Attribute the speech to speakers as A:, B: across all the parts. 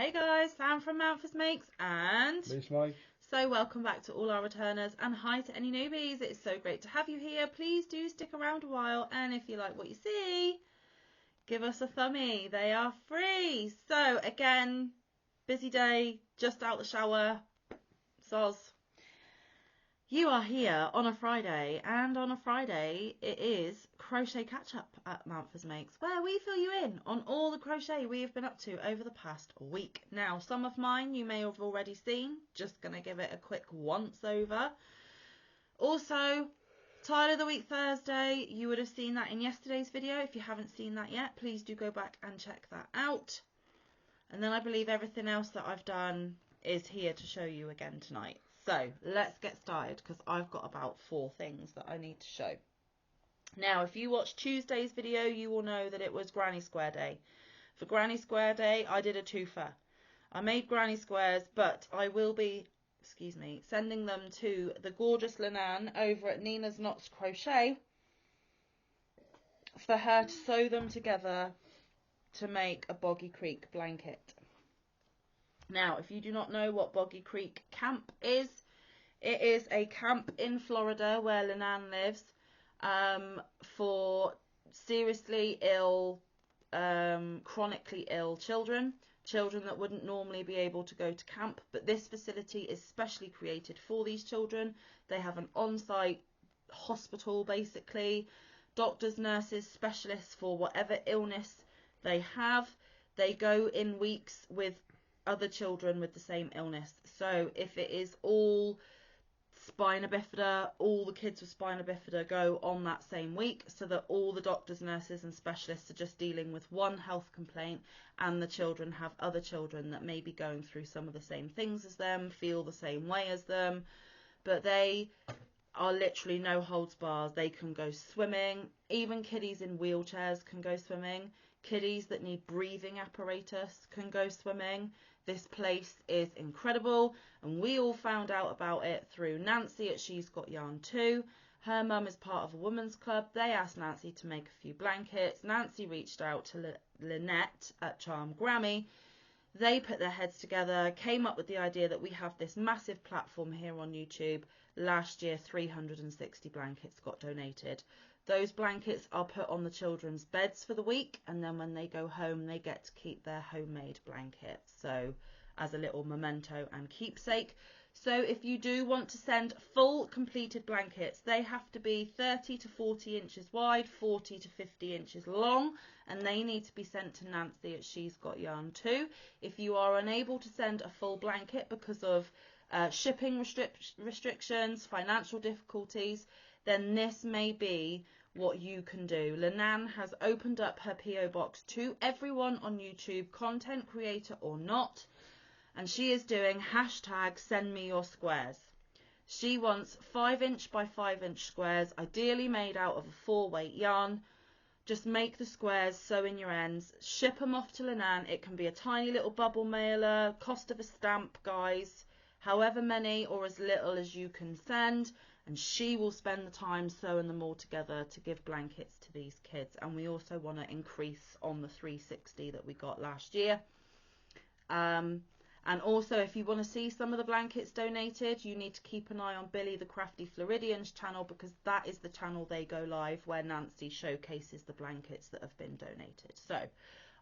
A: Hey guys, Sam from Manfa's Makes, and so welcome back to all our returners, and hi to any newbies. It's so great to have you here. Please do stick around a while, and if you like what you see, give us a thumbie. They are free. So again, busy day, just out the shower, soz. You are here on a Friday, and on a Friday it is Crochet Catch Up at Manfa's Makes, where we fill you in on all the crochet we have been up to over the past week. Now, some of mine you may have already seen, just going to give it a quick once over. Also, Tile of the Week Thursday, you would have seen that in yesterday's video. If you haven't seen that yet, please do go back and check that out. And then I believe everything else that I've done is here to show you again tonight. So let's get started, because I've got about 4 things that I need to show. Now, if you watched Tuesday's video, you will know that it was Granny Square Day. For Granny Square Day, I did a twofer. I made granny squares, but I will be, sending them to the gorgeous Linan over at Nina's Knots Crochet for her to sew them together to make a Boggy Creek blanket. Now, if you do not know what Boggy Creek Camp is, it is a camp in Florida where Linan lives for seriously ill, chronically ill children that wouldn't normally be able to go to camp. But this facility is specially created for these children. They have an on-site hospital, basically, doctors, nurses, specialists for whatever illness they have. They go in weeks with other children with the same illness. So if it is all spina bifida, all the kids with spina bifida go on that same week, so that all the doctors, nurses and specialists are just dealing with one health complaint, and the children have other children that may be going through some of the same things as them, feel the same way as them, but they are literally no holds bars. They can go swimming. Even kiddies in wheelchairs can go swimming. Kiddies that need breathing apparatus can go swimming. This place is incredible, and we all found out about it through Nancy at She's Got Yarn Too. Her mum is part of a women's club. They asked Nancy to make a few blankets. Nancy reached out to Lynette at Charm Grammy. They put their heads together, came up with the idea that we have this massive platform here on YouTube. Last year, 360 blankets got donated. Those blankets are put on the children's beds for the week, and then when they go home, they get to keep their homemade blankets. So as a little memento and keepsake. So if you do want to send full completed blankets, they have to be 30 to 40 inches wide, 40 to 50 inches long, and they need to be sent to Nancy at She's Got Yarn Too. If you are unable to send a full blanket because of shipping restrictions, financial difficulties, then this may be what you can do. Linan has opened up her PO box to everyone on YouTube, content creator or not, and she is doing #SendMeYourSquares. She wants 5" by 5" squares, ideally made out of a 4-weight yarn. Just make the squares, sew in your ends, ship them off to Linan. It can be a tiny little bubble mailer, cost of a stamp, guys, however many or as little as you can send, and she will spend the time sewing them all together to give blankets to these kids. And we also want to increase on the 360 that we got last year. And also, if you want to see some of the blankets donated, you need to keep an eye on Billy the Crafty Floridian's channel, because that is the channel they go live where Nancy showcases the blankets that have been donated. So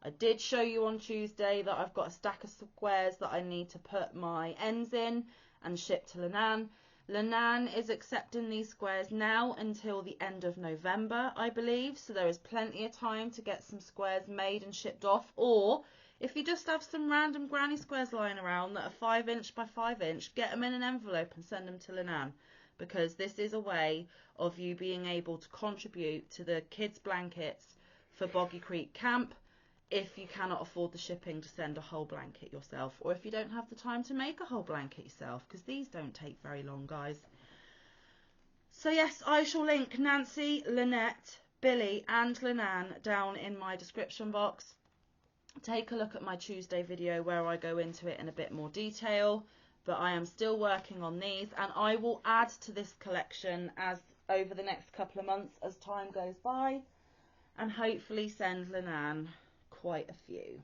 A: I did show you on Tuesday that I've got a stack of squares that I need to put my ends in and ship to Linan. Linan is accepting these squares now until the end of November, I believe, so there is plenty of time to get some squares made and shipped off. Or if you just have some random granny squares lying around that are 5" by 5", get them in an envelope and send them to Linan, because this is a way of you being able to contribute to the kids' blankets for Boggy Creek Camp, if you cannot afford the shipping to send a whole blanket yourself, or if you don't have the time to make a whole blanket yourself, because these don't take very long, guys. So yes, I shall link Nancy, Lynette, Billy and Linan down in my description box. Take a look at my Tuesday video where I go into it in a bit more detail, but I am still working on these, and I will add to this collection as over the next couple of months as time goes by, and hopefully send Linan quite a few,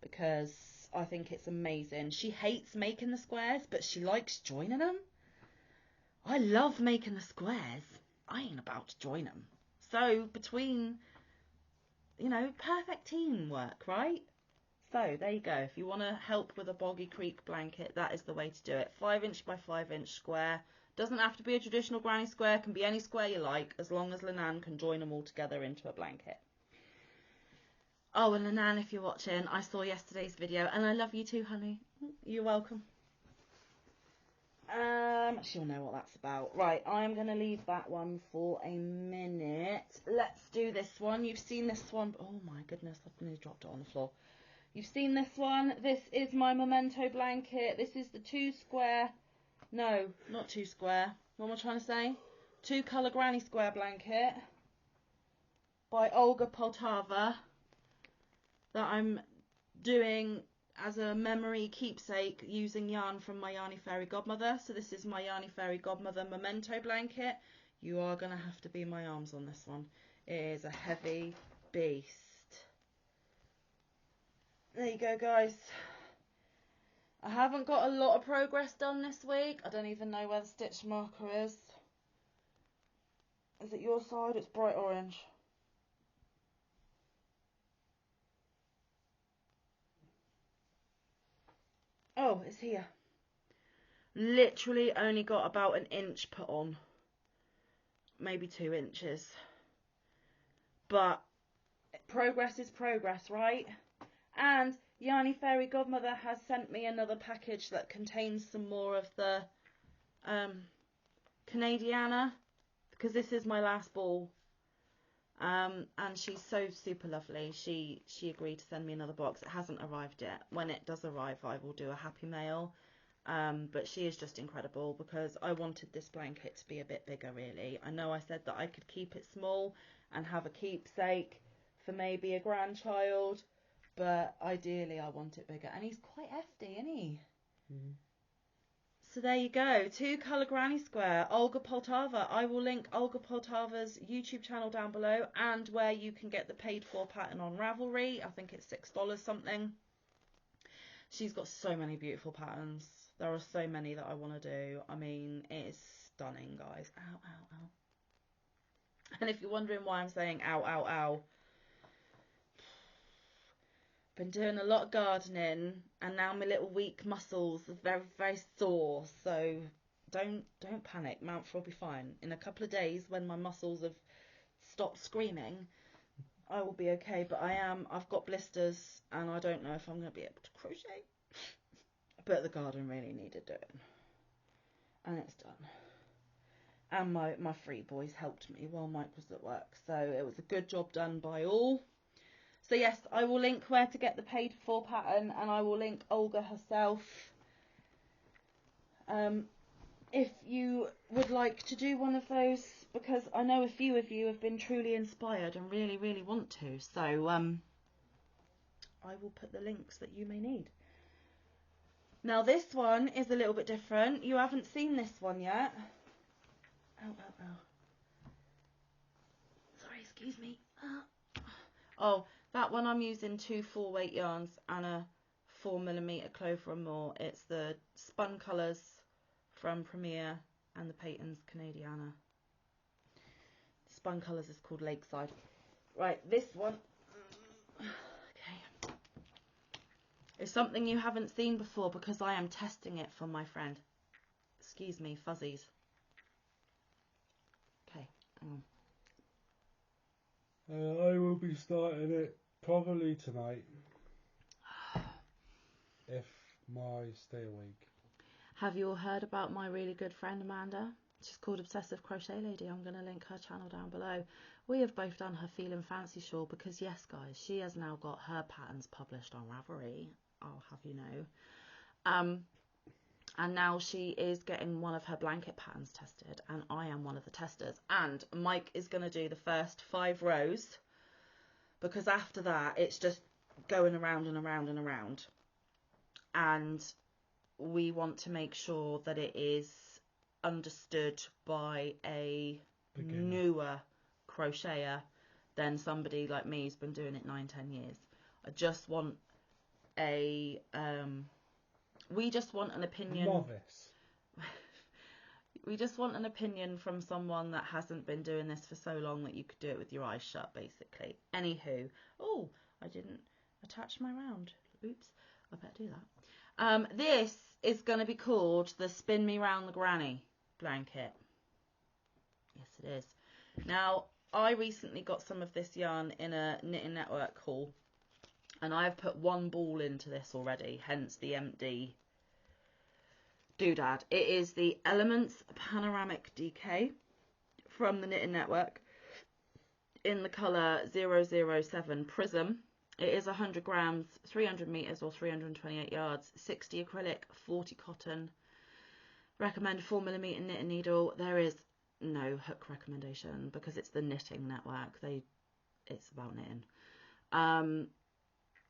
A: because I think it's amazing. She hates making the squares, but she likes joining them. I love making the squares. I ain't about to join them. So between, you know, perfect teamwork, right? So there you go. If you want to help with a Boggy Creek blanket, that is the way to do it. 5" by 5" square. Doesn't have to be a traditional granny square. Can be any square you like, as long as Linan can join them all together into a blanket. Oh, and Linan, if you're watching, I saw yesterday's video, and I love you too, honey. You're welcome. She'll know what that's about. Right, I'm going to leave that one for a minute. Let's do this one. You've seen this one. Oh my goodness, I've nearly dropped it on the floor. You've seen this one. This is my memento blanket. This is the 2 square. No, not 2 square. What am I trying to say? 2 colour granny square blanket by Olga Poltava that I'm doing as a memory keepsake using yarn from my Yarny Fairy Godmother. So this is my Yarny Fairy Godmother memento blanket. You are going to have to be my arms on this one. It is a heavy beast. There you go, guys. I haven't got a lot of progress done this week. I don't even know where the stitch marker is. Is it your side? It's bright orange. Oh, it's here. Literally only got about an inch put on. Maybe 2 inches. But progress is progress, right? And Yarny Fairy Godmother has sent me another package that contains some more of the Canadiana, because this is my last ball. And she's so super lovely. She agreed to send me another box. It hasn't arrived yet. When it does arrive, I will do a happy mail. But she is just incredible, because I wanted this blanket to be a bit bigger, really. I know I said that I could keep it small and have a keepsake for maybe a grandchild, but ideally I want it bigger. And he's quite hefty, isn't he? Mm. So there you go, 2 colour granny square, Olga Poltava. I will link Olga Poltava's YouTube channel down below, and where you can get the paid for pattern on Ravelry. I think it's $6 something. She's got so many beautiful patterns. There are so many that I want to do. I mean, it is stunning, guys. Ow, ow, ow. And if you're wondering why I'm saying ow, ow, ow, been doing a lot of gardening, and now my little weak muscles are very, very sore. So don't panic. Manfa will be fine. In a couple of days, when my muscles have stopped screaming, I will be okay. But I've got blisters, and I don't know if I'm going to be able to crochet. But the garden really needed doing, and it's done. And my 3 boys helped me while Mike was at work, so it was a good job done by all. So yes, I will link where to get the paid for pattern, and I will link Olga herself. If you would like to do one of those, because I know a few of you have been truly inspired and really, really want to. So I will put the links that you may need. Now this one is a little bit different. You haven't seen this one yet. Ow, ow, ow. Sorry, excuse me. Oh, that one I'm using 2 4-weight yarns and a 4mm Clover and More. It's the Spun Colours from Premier and the Peyton's Canadiana. Spun Colours is called Lakeside. Right, this one, okay, is something you haven't seen before, because I am testing it for my friend. Excuse me, fuzzies. Okay, hang on.
B: I will be starting it probably tonight, if I stay awake.
A: Have you all heard about my really good friend Amanda? She's called Obsessive Crochet Lady. I'm going to link her channel down below. We have both done her Feelin' Fancy shawl, because yes guys, she has now got her patterns published on Ravelry, I'll have you know. And now she is getting one of her blanket patterns tested, and I am one of the testers. And Mike is going to do the first 5 rows, because after that it's just going around and around and around. And we want to make sure that it is understood by a newer crocheter than somebody like me who's been doing it 9-10 years. I just want a we just want an opinion.
B: Novice.
A: We just want an opinion from someone that hasn't been doing this for so long that you could do it with your eyes shut, basically. Anywho, oh, I didn't attach my round. Oops, I better do that. This is going to be called the Spin Me Round the Granny blanket. Yes, it is. Now, I recently got some of this yarn in a Knitting Network haul, and I've put one ball into this already, hence the empty doodad. It is the Elements Panoramic DK from the Knitting Network in the colour 007 Prism. It is 100 grams, 300 metres or 328 yards, 60 acrylic, 40 cotton. Recommend 4mm knitting needle. There is no hook recommendation because it's the Knitting Network. It's about knitting.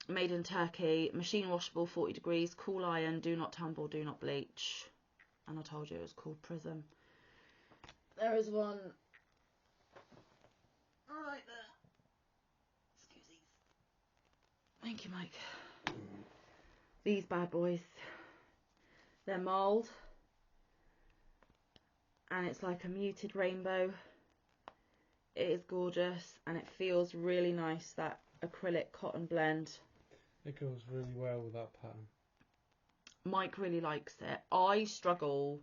A: Made in Turkey, machine washable, 40 degrees, cool iron, do not tumble, do not bleach. And I told you it was called Prism. There is one right there. Excuses. Thank you, Mike. These bad boys. They're mulled. And it's like a muted rainbow. It is gorgeous and it feels really nice, that acrylic cotton blend.
B: It goes really well with that pattern.
A: Mike really likes it. I struggle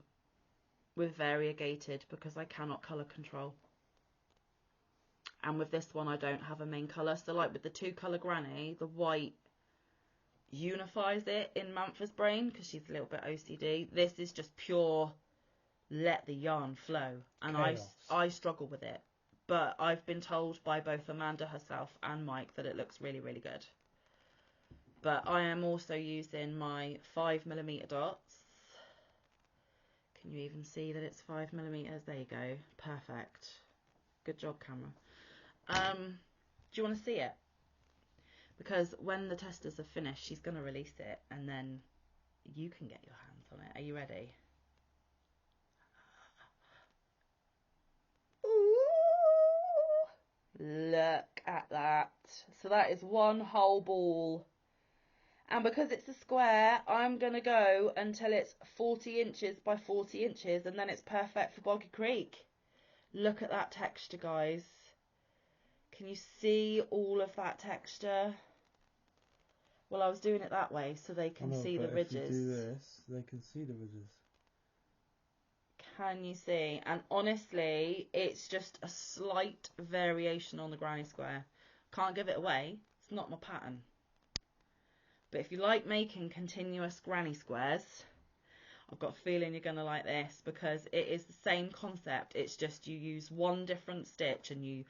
A: with variegated because I cannot colour control. And with this one I don't have a main colour. So like with the 2-colour granny, the white unifies it in Manfa's brain because she's a little bit OCD. This is just pure let the yarn flow. And I struggle with it. But I've been told by both Amanda herself and Mike that it looks really, really good. But I am also using my 5mm dots. Can you even see that it's 5mm? There you go. Perfect. Good job, camera. Do you want to see it? Because when the testers are finished, she's going to release it and then you can get your hands on it. Are you ready? Ooh, look at that. So that is one whole ball. And because it's a square, I'm going to go until it's 40 inches by 40 inches and then it's perfect for Boggy Creek. Look at that texture, guys. Can you see all of that texture? Well, I was doing it that way so they can see the ridges.
B: If you do this, they can see the ridges.
A: Can you see? And honestly, it's just a slight variation on the granny square. Can't give it away. It's not my pattern. But if you like making continuous granny squares, I've got a feeling you're going to like this because it is the same concept. It's just you use one different stitch and you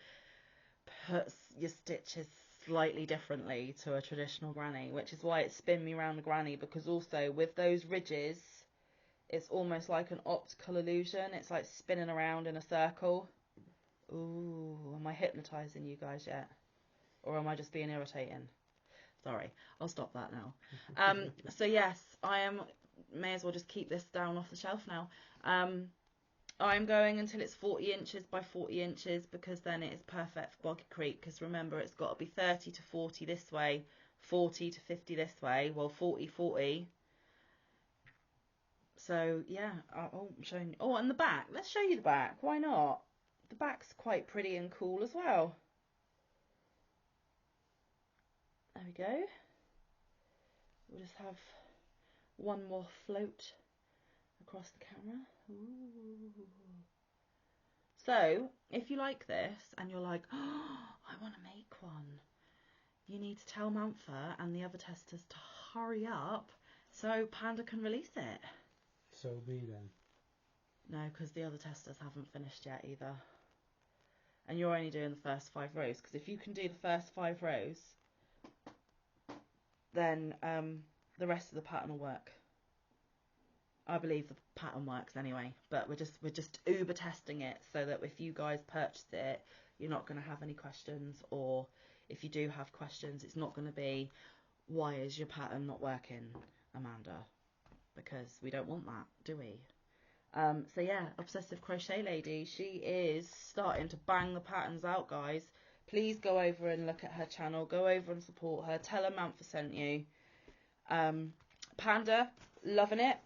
A: put your stitches slightly differently to a traditional granny, which is why it's Spin Me Round the Granny, because also with those ridges, it's almost like an optical illusion. It's like spinning around in a circle. Ooh, am I hypnotising you guys yet? Or am I just being irritating? Sorry, I'll stop that now. So yes, may as well just keep this down off the shelf now. I'm going until it's 40 inches by 40 inches because then it is perfect for Boggy Creek, because remember it's got to be 30 to 40 this way, 40 to 50 this way, well 40, 40. So yeah, I'm showing you. Oh, and the back, let's show you the back, why not? The back's quite pretty and cool as well. There we go. We'll just have one more float across the camera. Ooh. So, if you like this and you're like, oh, I want to make one, you need to tell Manfa and the other testers to hurry up so Panda can release it.
B: So me then.
A: No, because the other testers haven't finished yet either. And you're only doing the first 5 rows, because if you can do the first 5 rows, then the rest of the pattern will work. I believe the pattern works anyway, but we're just uber testing it so that if you guys purchase it, you're not going to have any questions, or if you do have questions, it's not going to be, why is your pattern not working, Amanda? Because we don't want that, do we? So yeah, Obsessive Crochet Lady, she is starting to bang the patterns out, guys. Please go over and look at her channel, go over and support her, tell her Manfa sent you. Panda, loving it.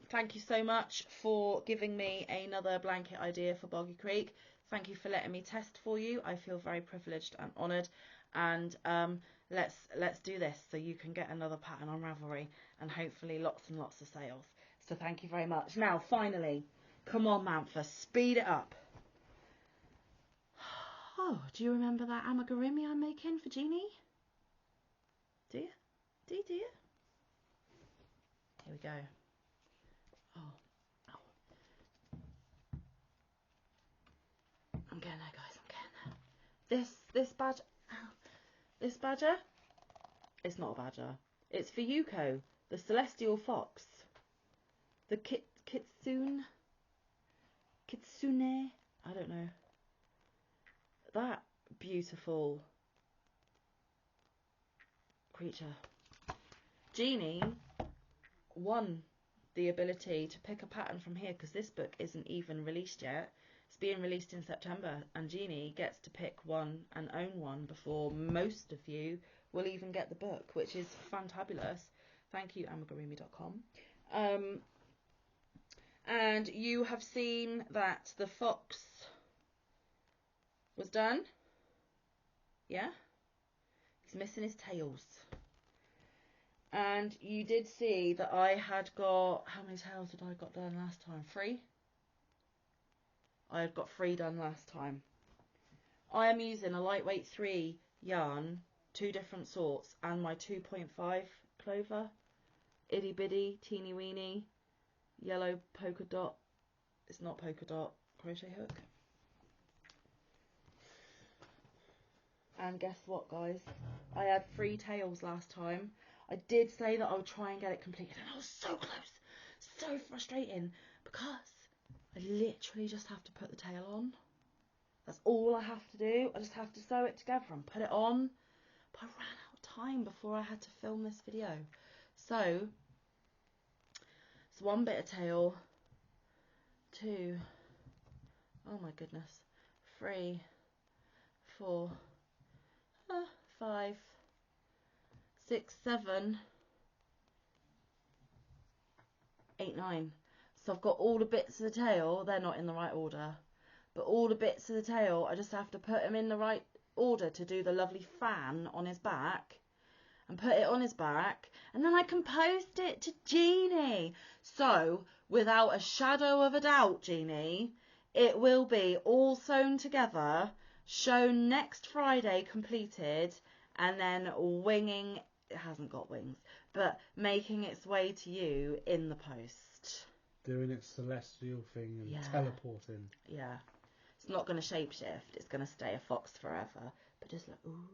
A: Thank you so much for giving me another blanket idea for Boggy Creek. Thank you for letting me test for you. I feel very privileged and honoured. And let's do this so you can get another pattern on Ravelry and hopefully lots and lots of sales. So thank you very much. Now, finally, come on, Manfa, speed it up. Oh, do you remember that amigurumi I'm making for Jeannie? Do you? Do you? Here we go. Oh. I'm getting there, guys. I'm getting there. This badger. It's not a badger. It's for Yuko, the celestial fox. The kitsune. I don't know. That beautiful creature. Jeannie won the ability to pick a pattern from here because this book isn't even released yet. It's being released in September, and Jeannie gets to pick one and own one before most of you will even get the book, which is fantabulous. Thank you, amigurumi.com. And you have seen that the fox was done. Yeah? He's missing his tails. And you did see that I had got... How many tails did I got done last time? 3? I had got 3 done last time. I am using a lightweight 3 yarn, 2 different sorts, and my 2.5 clover. Itty bitty, teeny weeny, yellow polka dot. It's not polka dot crochet hook. And guess what, guys? I had 3 tails last time. I did say that I would try and get it completed, and I was so close. So frustrating, because I literally just have to put the tail on. That's all I have to do. I just have to sew it together and put it on. But I ran out of time before I had to film this video. So, it's 1 bit of tail, 2, oh my goodness, 3, 4, 5, 6, 7, 8, 9. So I've got all the bits of the tail. They're not in the right order, but all the bits of the tail, I just have to put them in the right order to do the lovely fan on his back and put it on his back, and then I can post it to Jeannie. So without a shadow of a doubt, Jeannie, it will be all sewn together, shown next Friday completed, and then winging, it hasn't got wings, but making its way to you in the post.
B: Doing its celestial thing and
A: Yeah.
B: teleporting.
A: Yeah. It's not going to shapeshift. It's going to stay a fox forever. But just like, ooh.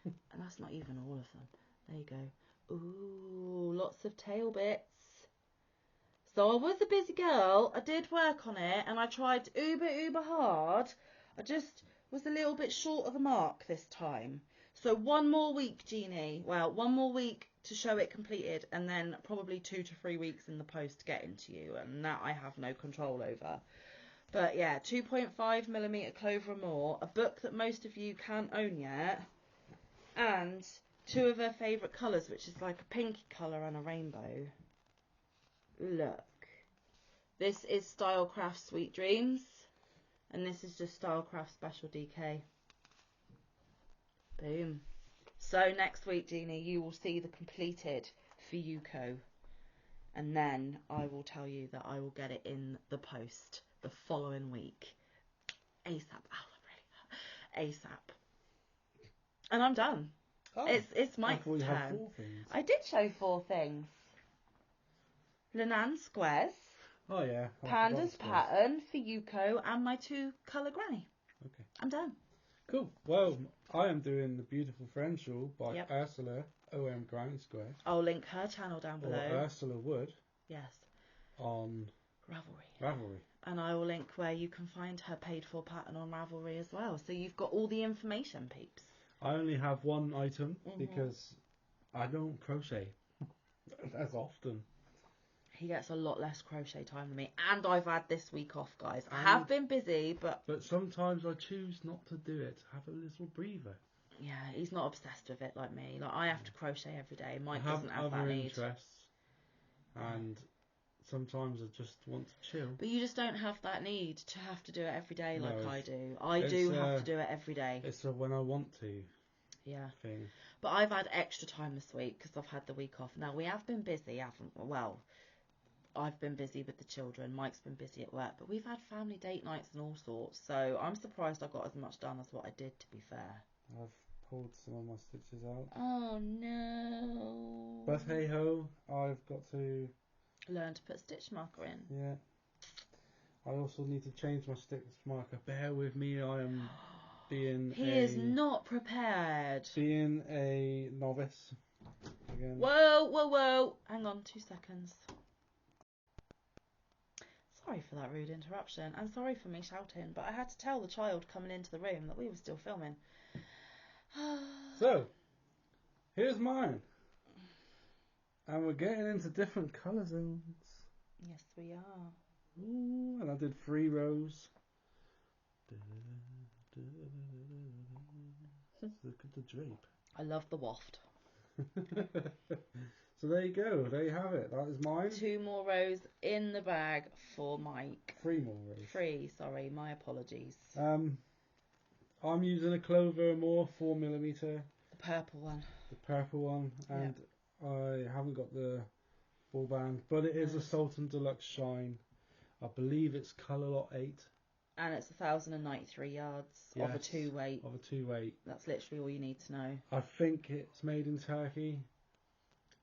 A: And that's not even all of them. There you go. Ooh, lots of tail bits. So I was a busy girl. I did work on it, and I tried uber hard. I just was a little bit short of the mark this time. So 1 more week, Jeannie. Well, 1 more week to show it completed, and then probably 2 to 3 weeks in the post to get into you, and that I have no control over. But yeah, 2.5mm clover or more, a book that most of you can't own yet, and 2 of her favourite colours, which is like a pinky colour and a rainbow. Look. This is Stylecraft Sweet Dreams, and this is just Stylecraft Special DK. Boom. So next week, Jeannie, you will see the completed for Yuko, and then I will tell you that I will get it in the post the following week. ASAP. Oh, really? ASAP. And I'm done.
B: Oh,
A: It's my turn.
B: Have 4 things.
A: I did show 4 things. Lenan squares.
B: Oh yeah.
A: Panda's pattern for Yuko, and my 2 colour granny.
B: Okay.
A: I'm done.
B: Cool. Well, I am doing the Beautiful Friend Shawl by
A: Yep.
B: Ursula OM Granny Square.
A: I'll link her channel down below.
B: Or Ursula Wood.
A: Yes.
B: On
A: Ravelry. And I will link where you can find her paid for pattern on Ravelry as well. So you've got all the information, peeps.
B: I only have 1 item because I don't crochet as often.
A: He gets a lot less crochet time than me, and I've had this week off, guys. I have been busy, but
B: sometimes I choose not to do it. Have a little breather.
A: Yeah, he's not obsessed with it like me. Like, I have to crochet every day. Mike
B: I have
A: doesn't have
B: other
A: that need.
B: interests, and sometimes I just want to chill.
A: But you just don't have that need to have to do it every day like
B: No,
A: I do. I do have to do it every day.
B: It's a when I want to
A: Yeah.
B: thing.
A: But I've had extra time this week because I've had the week off. Now, we have been busy, haven't we? Well, I've been busy with the children. Mike's been busy at work. But we've had family date nights and all sorts. So I'm surprised I got as much done as what I did, to be fair.
B: I've pulled some of my stitches out.
A: Oh, no.
B: But hey ho, I've got to
A: learn to put stitch marker in.
B: Yeah. I also need to change my stitch marker. Bear with me, I am
A: He is not prepared.
B: Being a novice again.
A: Whoa. Hang on 2 seconds. Sorry for that rude interruption. And sorry for me shouting, but I had to tell the child coming into the room that we were still filming.
B: So, here's mine. And we're getting into different colour zones.
A: Yes, we are.
B: Ooh, and I did 3 rows. Look at the drape.
A: I love the waft.
B: So there you go. There you have it. That is mine.
A: 2 more rows in the bag for Mike.
B: 3 more rows.
A: 3, sorry. My apologies.
B: I'm using a Clover More 4mm.
A: The purple one.
B: The purple one. And I haven't got the ball band. But it is a Sultan Deluxe Shine. I believe it's colour lot 8.
A: And it's 1,093 yards of a 2-weight.
B: Of a 2-weight.
A: That's literally all you need to know.
B: I think it's made in Turkey.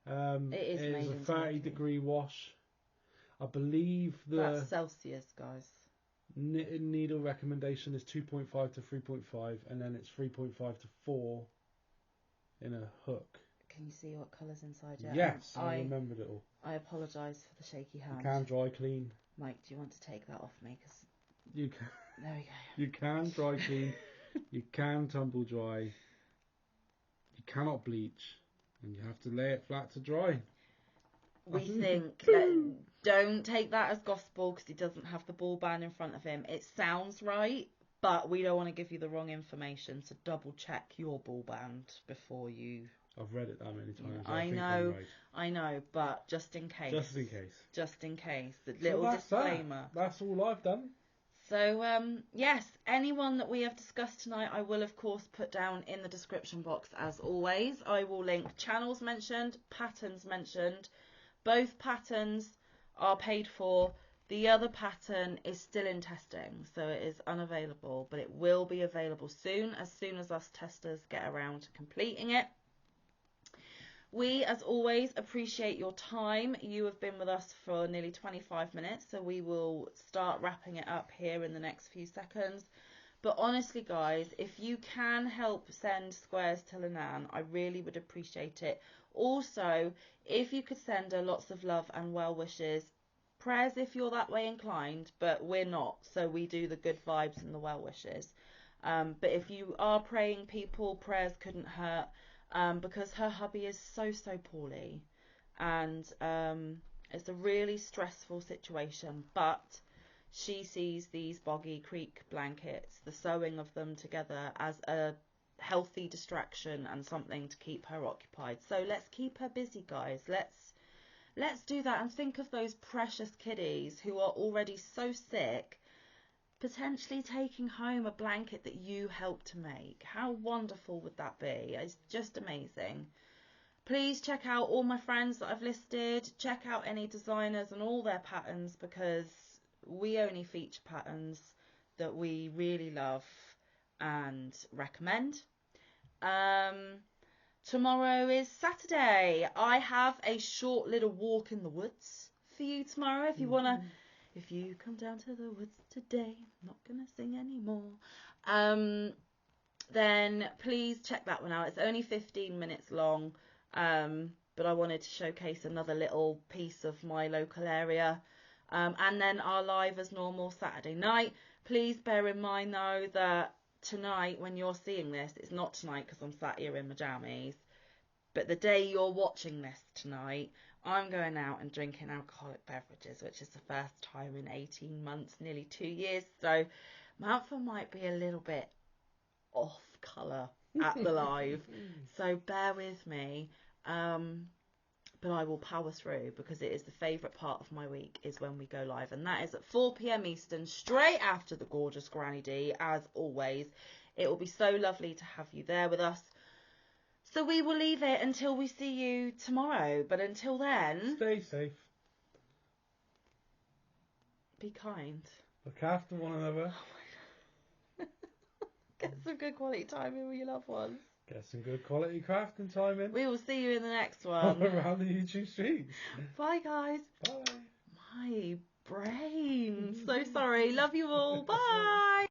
A: It is made in
B: a 30-degree wash. I believe
A: that's Celsius, guys.
B: Knitting needle recommendation is 2.5 to 3.5, and then it's 3.5 to 4 in a hook.
A: Can you see what colour's inside yet?
B: Yes, I remembered it all.
A: I apologise for the shaky hand.
B: You can dry clean.
A: Mike, do you want to take that off me? Cause
B: you can.
A: There we go.
B: You can dry clean. You can tumble dry. You cannot bleach, and you have to lay it flat to dry.
A: We think that don't take that as gospel because he doesn't have the ball band in front of him. It sounds right, but we don't want to give you the wrong information, so double check your ball band before you.
B: I've read it that many times.
A: I know, but just in case. Just in case. The little disclaimer.
B: That's all I've done.
A: So, yes, anyone that we have discussed tonight, I will, of course, put down in the description box as always. I will link channels mentioned, patterns mentioned. Both patterns are paid for. The other pattern is still in testing, so it is unavailable, but it will be available soon as us testers get around to completing it. We, as always, appreciate your time. You have been with us for nearly 25 minutes, so we will start wrapping it up here in the next few seconds. But honestly, guys, if you can help send squares to Linan, I really would appreciate it. Also, if you could send her lots of love and well wishes, prayers if you're that way inclined, but we're not, so we do the good vibes and the well wishes. But if you are praying people, prayers couldn't hurt. Because her hubby is so poorly, and it's a really stressful situation, but she sees these Boggy Creek blankets, the sewing of them together, as a healthy distraction and something to keep her occupied. So let's keep her busy, guys. Let's do that, and think of those precious kiddies who are already so sick, potentially taking home a blanket that you helped to make. How wonderful would that be? It's just amazing. Please check out all my friends that I've listed. Check out any designers and all their patterns, because we only feature patterns that we really love and recommend. Tomorrow is Saturday. I have a short little walk in the woods for you tomorrow if you want to. If you come down to the woods today, I'm not going to sing anymore, then please check that one out. It's only 15 minutes long, but I wanted to showcase another little piece of my local area. And then our live as normal Saturday night. Please bear in mind, though, that tonight, when you're seeing this, it's not tonight because I'm sat here in my jammies, but the day you're watching this tonight, I'm going out and drinking alcoholic beverages, which is the first time in 18 months, nearly 2 years. So Manfa might be a little bit off colour at the live. So bear with me. But I will power through, because it is the favourite part of my week is when we go live. And that is at 4 p.m. Eastern, straight after the gorgeous Granny D, as always. It will be so lovely to have you there with us. So we will leave it until we see you tomorrow. But until then,
B: stay safe.
A: Be kind.
B: Look after one another.
A: Get some good quality time in with your loved ones.
B: Get some good quality crafting time in.
A: We will see you in the next one.
B: Around the YouTube streets.
A: Bye, guys.
B: Bye.
A: My brain. So sorry. Love you all. Bye.